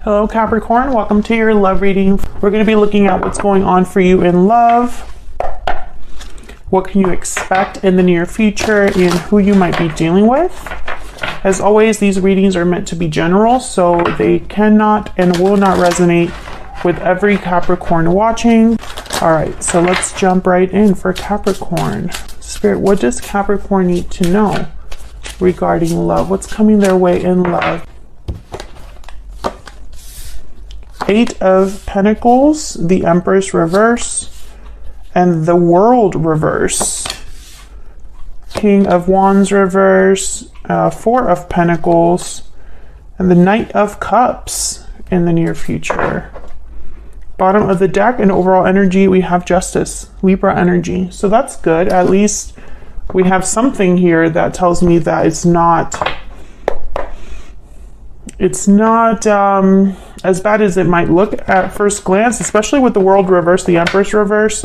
Hello Capricorn, welcome to your love reading. We're going to be looking at what's going on for you in love. What can you expect in the near future and who you might be dealing with. As always, these readings are meant to be general, so they cannot and will not resonate with every Capricorn watching. All right, so let's jump right in for Capricorn. Spirit, what does Capricorn need to know regarding love? What's coming their way in love? Eight of Pentacles, the Empress reverse, and the World reverse. King of Wands reverse, Four of Pentacles, and the Knight of Cups in the near future. Bottom of the deck and overall energy, we have Justice, Libra energy. So that's good. At least we have something here that tells me that it's not as bad as it might look at first glance, especially with the World reverse, the Empress reverse.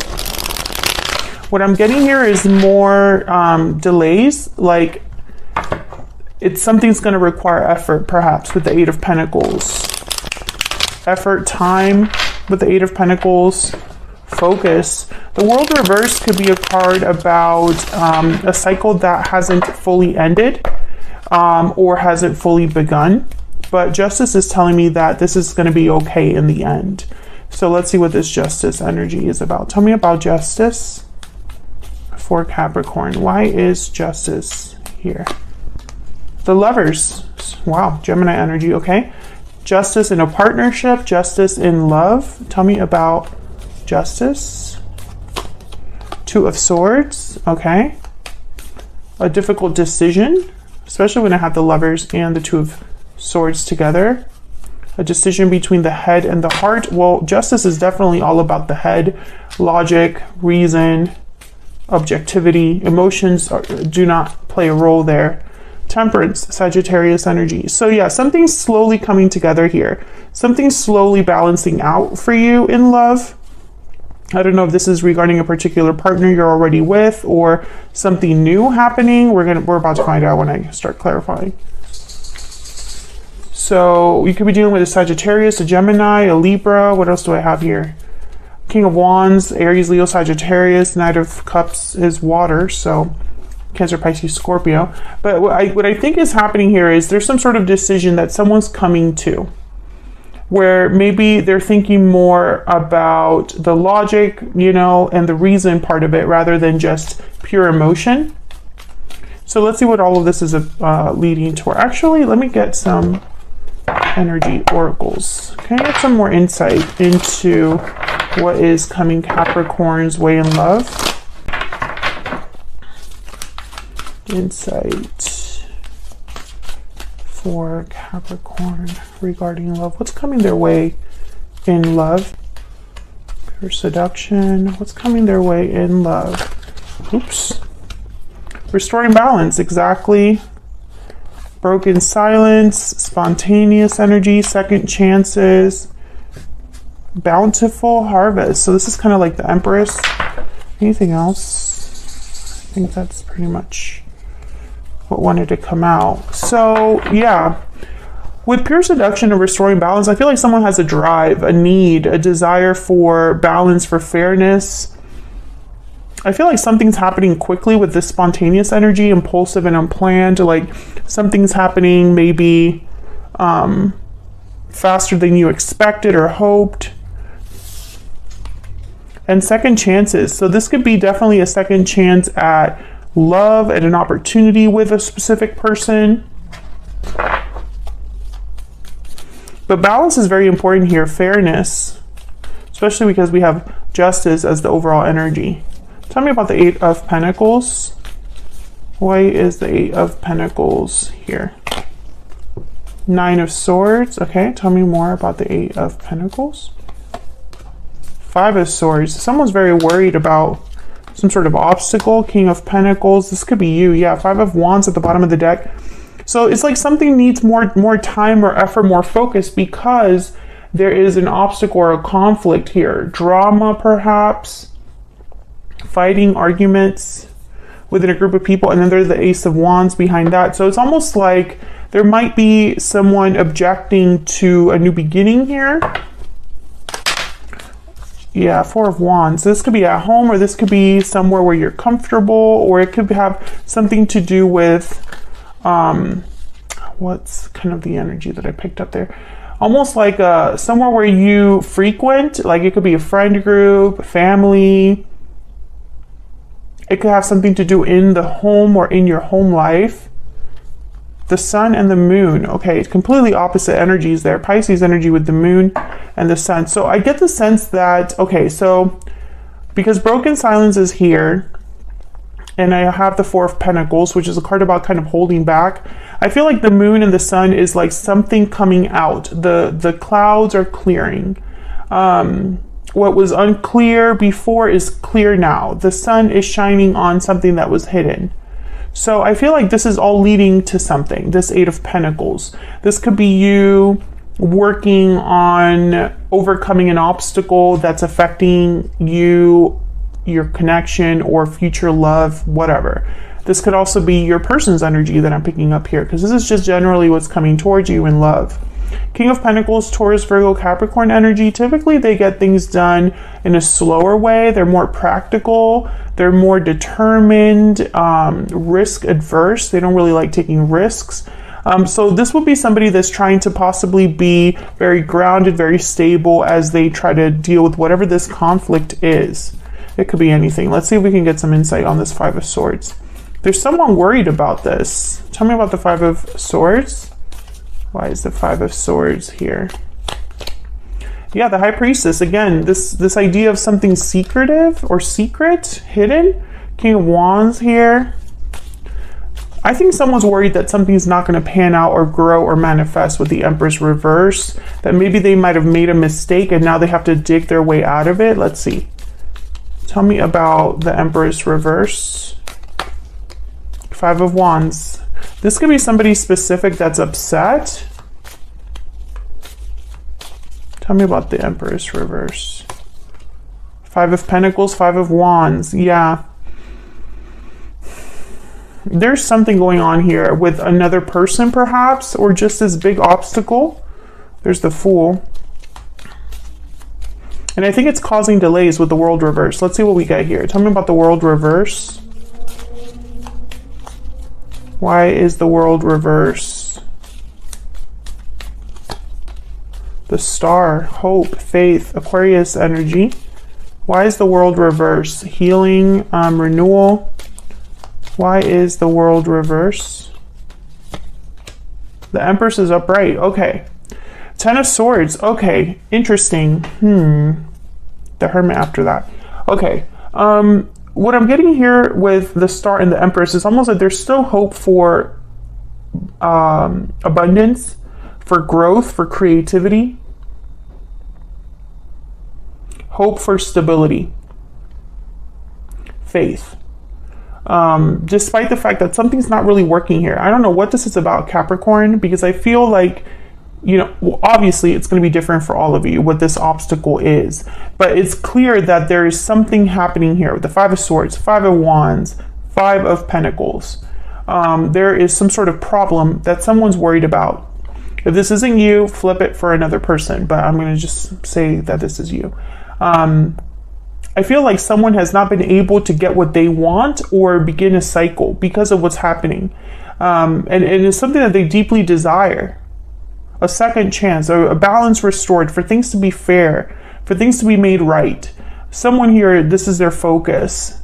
What I'm getting here is more delays, like something's going to require effort, perhaps, with the Eight of Pentacles. Effort, time with the Eight of Pentacles, focus. The World reverse could be a card about a cycle that hasn't fully ended or hasn't fully begun. But Justice is telling me that this is going to be okay in the end. So let's see what this Justice energy is about. Tell me about Justice for Capricorn. Why is Justice here? The Lovers. Wow, Gemini energy, okay. Justice in a partnership, Justice in love. Tell me about Justice. Two of Swords, okay. A difficult decision, especially when I have the Lovers and the Two of Swords together. A decision between the head and the heart. Well, Justice is definitely all about the head. Logic, reason, objectivity. Emotions do not play a role there. Temperance, Sagittarius energy. So yeah, something's slowly coming together here. Something's slowly balancing out for you in love. I don't know if this is regarding a particular partner you're already with or something new happening. We're about to find out when I start clarifying. So you could be dealing with a Sagittarius, a Gemini, a Libra. What else do I have here? King of Wands, Aries, Leo, Sagittarius. Knight of Cups is water, so Cancer, Pisces, Scorpio. But what I think is happening here is there's some sort of decision that someone's coming to, where maybe they're thinking more about the logic, and the reason part of it rather than just pure emotion. So let's see what all of this is leading toward. Actually, let me get some energy oracles. Can I get some more insight into what is coming Capricorn's way in love? Insight for Capricorn regarding love. What's coming their way in love? Pure seduction. What's coming their way in love? Oops. Restoring balance, exactly. Broken silence, spontaneous energy, second chances, bountiful harvest. So this is kind of like the Empress. Anything else? I think that's pretty much what wanted to come out. So yeah, with pure seduction and restoring balance, I feel like someone has a drive, a need, a desire for balance, for fairness. I feel like something's happening quickly with this spontaneous energy, impulsive and unplanned. Like something's happening maybe faster than you expected or hoped. And second chances. So this could be definitely a second chance at love and an opportunity with a specific person. But balance is very important here. Fairness, especially because we have Justice as the overall energy. Tell me about the Eight of Pentacles. Why is the Eight of Pentacles here? Nine of Swords. Okay, tell me more about the Eight of Pentacles. Five of Swords. Someone's very worried about some sort of obstacle. King of Pentacles. This could be you. Yeah, Five of Wands at the bottom of the deck. So it's like something needs more time or effort, more focus, because there is an obstacle or a conflict here. Drama, perhaps. Fighting, arguments within a group of people, and then there's the Ace of Wands behind that. So it's almost like There might be someone objecting to a new beginning here. Yeah, Four of Wands. This could be at home, or this could be somewhere where you're comfortable, or it could have something to do with, what's kind of the energy that I picked up there? Almost like somewhere where you frequent, like it could be a friend group, family. It could have something to do in the home or in your home life. The sun and the moon. Okay, it's completely opposite energies there. Pisces energy with the moon and the sun. So I get the sense that, okay, so because broken silence is here, and I have the Four of Pentacles, which is a card about kind of holding back. I feel like the moon and the sun is like something coming out. The clouds are clearing. What was unclear before is clear now. The sun is shining on something that was hidden. So I feel like this is all leading to something, this Eight of Pentacles. This could be you working on overcoming an obstacle that's affecting you, your connection, or future love, whatever. This could also be your person's energy that I'm picking up here, because this is just generally what's coming towards you in love. King of Pentacles, Taurus, Virgo, Capricorn energy. Typically they get things done in a slower way. They're more practical. They're more determined, risk adverse. They don't really like taking risks. So this would be somebody that's trying to possibly be very grounded, very stable as they try to deal with whatever this conflict is. It could be anything. Let's see if we can get some insight on this Five of Swords. There's someone worried about this. Tell me about the Five of Swords. Why is the Five of Swords here? Yeah, the High Priestess. Again, this idea of something secretive or secret, hidden. King of Wands here. I think someone's worried that something's not going to pan out or grow or manifest with the Empress reverse. That maybe they might have made a mistake and now they have to dig their way out of it. Let's see. Tell me about the Empress reverse. Five of Wands. This could be somebody specific that's upset. Tell me about the Empress reverse. Five of Pentacles, Five of Wands. Yeah. There's something going on here with another person perhaps, or just this big obstacle. There's the Fool. And I think it's causing delays with the World reverse. Let's see what we get here. Tell me about the World reverse. Why is the World reverse? The Star, hope, faith, Aquarius energy. Why is the World reverse? Healing, renewal. Why is the World reverse? The Empress is upright. Okay. Ten of Swords. Okay. Interesting. The Hermit after that. Okay. What I'm getting here with the Star and the Empress is almost like there's still hope for abundance, for growth, for creativity. Hope for stability. Faith. Despite the fact that something's not really working here. I don't know what this is about, Capricorn, because I feel like, you know, well, obviously it's going to be different for all of you what this obstacle is, but it's clear that there is something happening here with the Five of Swords, Five of Wands, Five of Pentacles. There is some sort of problem that someone's worried about. If this isn't you, flip it for another person, but I'm going to just say that this is you. I feel like someone has not been able to get what they want or begin a cycle because of what's happening. And it's something that they deeply desire. A second chance, a balance restored, for things to be fair, for things to be made right. Someone here, this is their focus.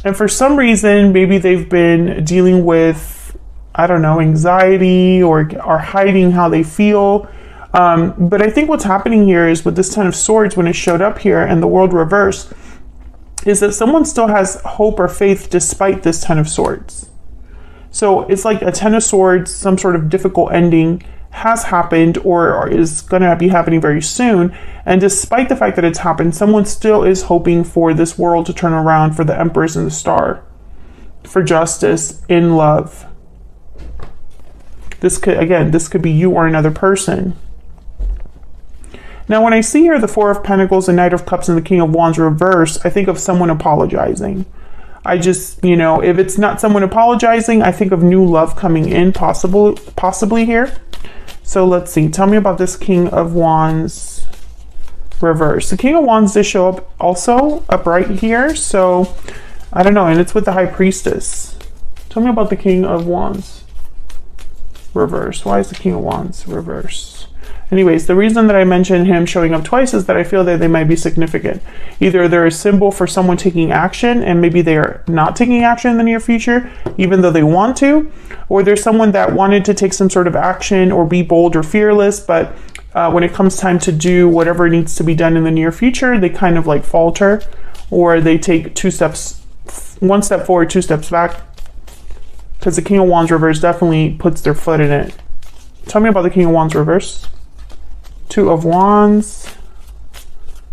And for some reason, maybe they've been dealing with, I don't know, anxiety or hiding how they feel. But I think what's happening here is with this Ten of Swords, when it showed up here and the World reverse, is that someone still has hope or faith despite this Ten of Swords. So it's like a Ten of Swords, some sort of difficult ending has happened or is going to be happening very soon. And despite the fact that it's happened, someone still is hoping for this world to turn around, for the Empress and the Star, for justice in love. This could be you or another person. Now, when I see here the Four of Pentacles, the Knight of Cups, and the King of Wands reverse, I think of someone apologizing. I just, you know, if it's not someone apologizing, I think of new love coming in, possibly here. So let's see. Tell me about this King of Wands reverse. The King of Wands did show up also upright here. So I don't know. And it's with the High Priestess. Tell me about the King of Wands reverse. Why is the King of Wands reverse? Anyways, the reason that I mentioned him showing up twice is that I feel that they might be significant. Either they're a symbol for someone taking action and maybe they are not taking action in the near future, even though they want to, or there's someone that wanted to take some sort of action or be bold or fearless, but when it comes time to do whatever needs to be done in the near future, they kind of like falter, or they take one step forward, 2 steps back, because the King of Wands reverse definitely puts their foot in it. Tell me about the King of Wands reverse. 2 of Wands.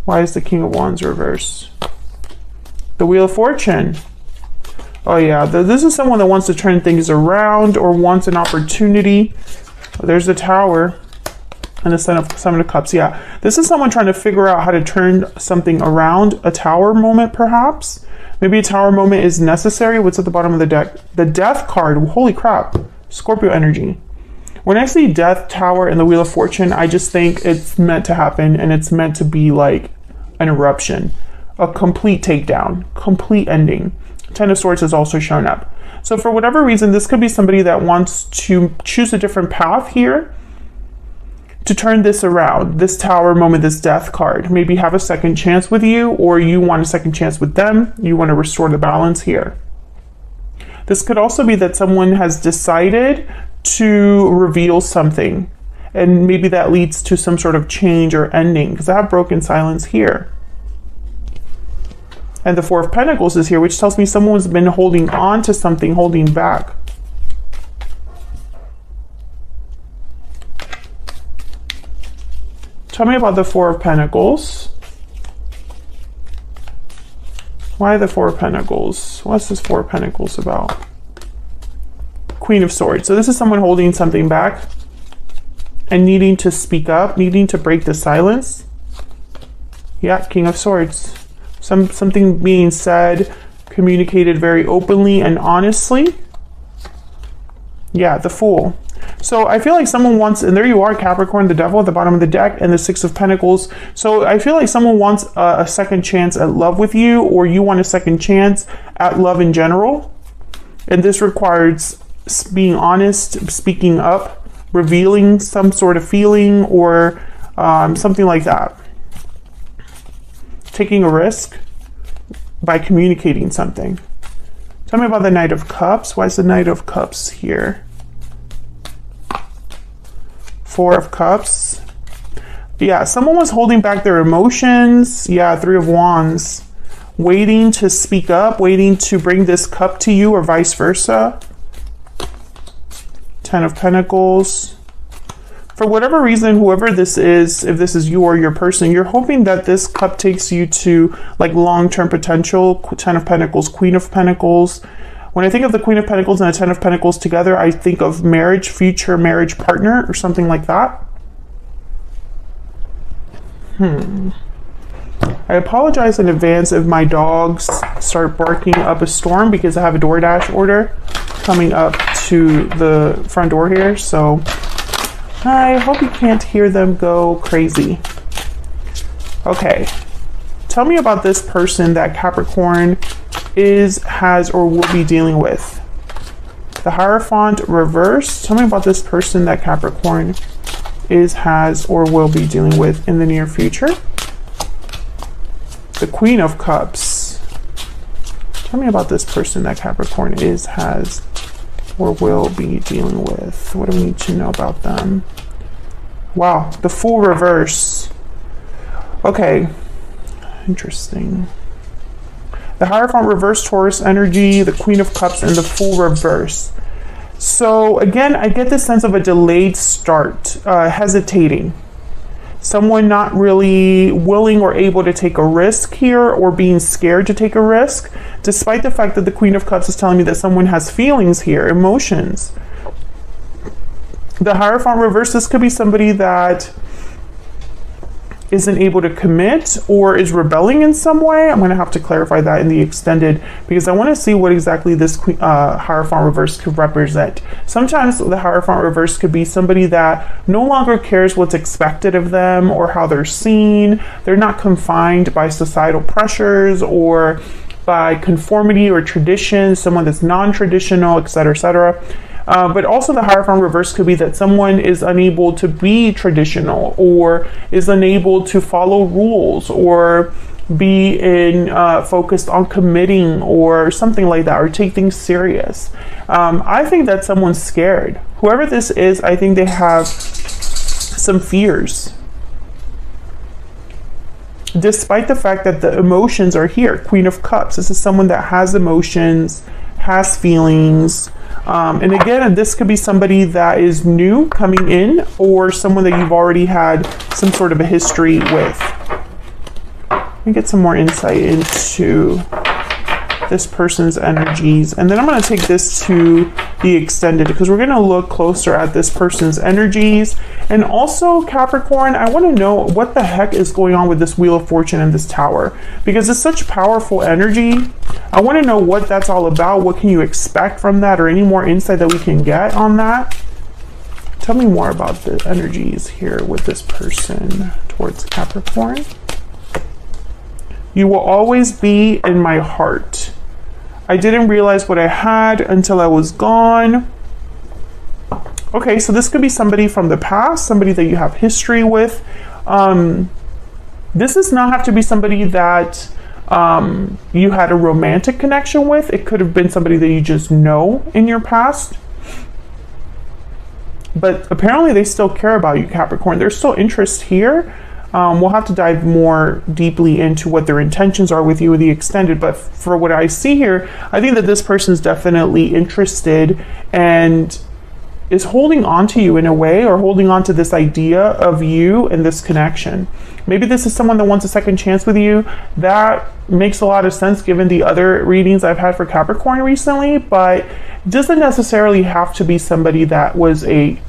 Why is the King of Wands reverse? The Wheel of Fortune. Oh yeah, this is someone that wants to turn things around or wants an opportunity. There's the Tower and the Seven of Cups. Yeah, this is someone trying to figure out how to turn something around. A Tower moment, perhaps. Maybe a Tower moment is necessary. What's at the bottom of the deck? The Death card. Holy crap. Scorpio energy. When I see Death, Tower, and the Wheel of Fortune, I just think it's meant to happen, and it's meant to be like an eruption, a complete takedown, complete ending. 10 of Swords has also shown up. So for whatever reason, this could be somebody that wants to choose a different path here to turn this around, this Tower moment, this Death card. Maybe have a second chance with you, or you want a second chance with them. You want to restore the balance here. This could also be that someone has decided to reveal something, and maybe that leads to some sort of change or ending, because I have broken silence here. And the Four of Pentacles is here, which tells me someone's been holding on to something, holding back. Tell me about the Four of Pentacles. Why the Four of Pentacles? What's this Four of Pentacles about? Queen of Swords. So this is someone holding something back and needing to speak up, needing to break the silence. Yeah, King of Swords. Something being said, communicated very openly and honestly. Yeah, the Fool. So I feel like someone wants, and there you are, Capricorn, the Devil at the bottom of the deck, and the Six of Pentacles. So I feel like someone wants a second chance at love with you, or you want a second chance at love in general. And this requires being honest, speaking up, revealing some sort of feeling, or something like that. Taking a risk by communicating something. Tell me about the Knight of Cups. Why is the Knight of Cups here? Four of Cups. Yeah, someone was holding back their emotions. Yeah, Three of Wands. Waiting to speak up, waiting to bring this cup to you, or vice versa. 10 of Pentacles. For whatever reason, whoever this is, if this is you or your person, you're hoping that this cup takes you to like long-term potential. 10 of Pentacles, Queen of Pentacles. When I think of the Queen of Pentacles and the 10 of Pentacles together, I think of marriage, future marriage partner, or something like that. I apologize in advance if my dogs start barking up a storm, because I have a DoorDash order coming up to the front door here, so I hope you can't hear them go crazy. Okay, tell me about this person that Capricorn is, has, or will be dealing with. The Hierophant reverse. Tell me about this person that Capricorn is, has, or will be dealing with in the near future. The Queen of Cups. Tell me about this person that Capricorn is, has, or will be dealing with. What do we need to know about them? Wow, the Fool reverse. Okay, interesting. The Hierophant reverse, Taurus energy, the Queen of Cups, and the Fool reverse. So again, I get the sense of a delayed start, hesitating. Someone not really willing or able to take a risk here, or being scared to take a risk, despite the fact that the Queen of Cups is telling me that someone has feelings here, emotions. The Hierophant reverse, this could be somebody that isn't able to commit or is rebelling in some way. I'm going to have to clarify that in the extended, because I want to see what exactly this Hierophant reverse could represent. Sometimes the Hierophant reverse could be somebody that no longer cares what's expected of them or how they're seen. They're not confined by societal pressures or by conformity or tradition, someone that's non-traditional, etc., etc. But also the Hierophant reverse could be that someone is unable to be traditional or is unable to follow rules or be focused on committing or something like that, or take things serious. I think that someone's scared. Whoever this is, I think they have some fears. Despite the fact that the emotions are here. Queen of Cups. This is someone that has emotions, has feelings. And again, this could be somebody that is new coming in, or someone that you've already had some sort of a history with. Let me get some more insight into this person's energies. And then I'm going to take this to the extended, because we're going to look closer at this person's energies. And also, Capricorn, I want to know what the heck is going on with this Wheel of Fortune and this Tower, because it's such powerful energy. I want to know what that's all about. What can you expect from that, or any more insight that we can get on that? Tell me more about the energies here with this person towards Capricorn. You will always be in my heart. I didn't realize what I had until I was gone. Okay, so this could be somebody from the past, somebody that you have history with. This does not have to be somebody that you had a romantic connection with. It could have been somebody that you just know in your past. But apparently they still care about you, Capricorn. There's still interest here. We'll have to dive more deeply into what their intentions are with you in the extended, but for what I see here, I think that this person's definitely interested and is holding on to you in a way, or holding on to this idea of you and this connection. Maybe this is someone that wants a second chance with you. That makes a lot of sense given the other readings I've had for Capricorn recently, but it doesn't necessarily have to be somebody that was a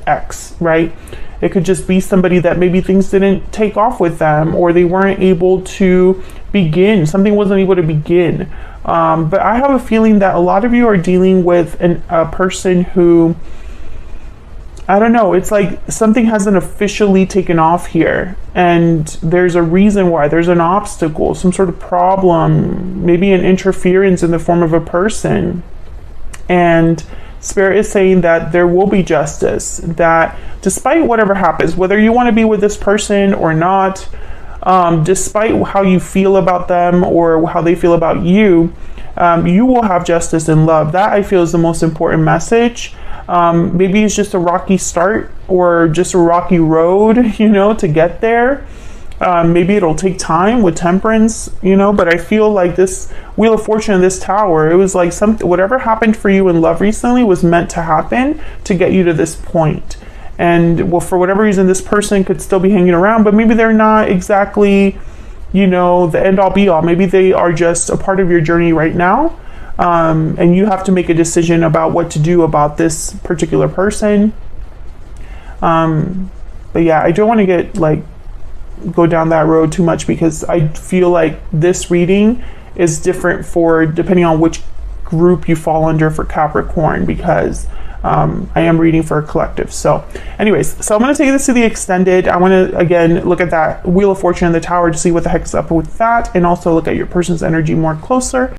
ex, right? It could just be somebody that maybe things didn't take off with them, or they weren't able to begin. Something wasn't able to begin. But I have a feeling that a lot of you are dealing with a person who, I don't know, it's like something hasn't officially taken off here. And there's a reason why. There's an obstacle, some sort of problem, maybe an interference in the form of a person. And Spirit is saying that there will be justice, that despite whatever happens, whether you want to be with this person or not, despite how you feel about them or how they feel about you, you will have justice and love. That, I feel, is the most important message. Maybe it's just a rocky start or just a rocky road, you know, to get there. Maybe it'll take time with Temperance, you know, but I feel like this Wheel of Fortune and this Tower, it was like whatever happened for you in love recently was meant to happen to get you to this point. And well, for whatever reason, this person could still be hanging around, but maybe they're not exactly, you know, the end all be all. Maybe they are just a part of your journey right now. And you have to make a decision about what to do about this particular person. But yeah, I don't want to go down that road too much, because I feel like this reading is different for depending on which group you fall under for Capricorn, because I am reading for a collective. So anyways, so I'm going to take this to the extended. I want to again look at that Wheel of Fortune and the Tower to see what the heck is up with that, and also look at your person's energy more closer.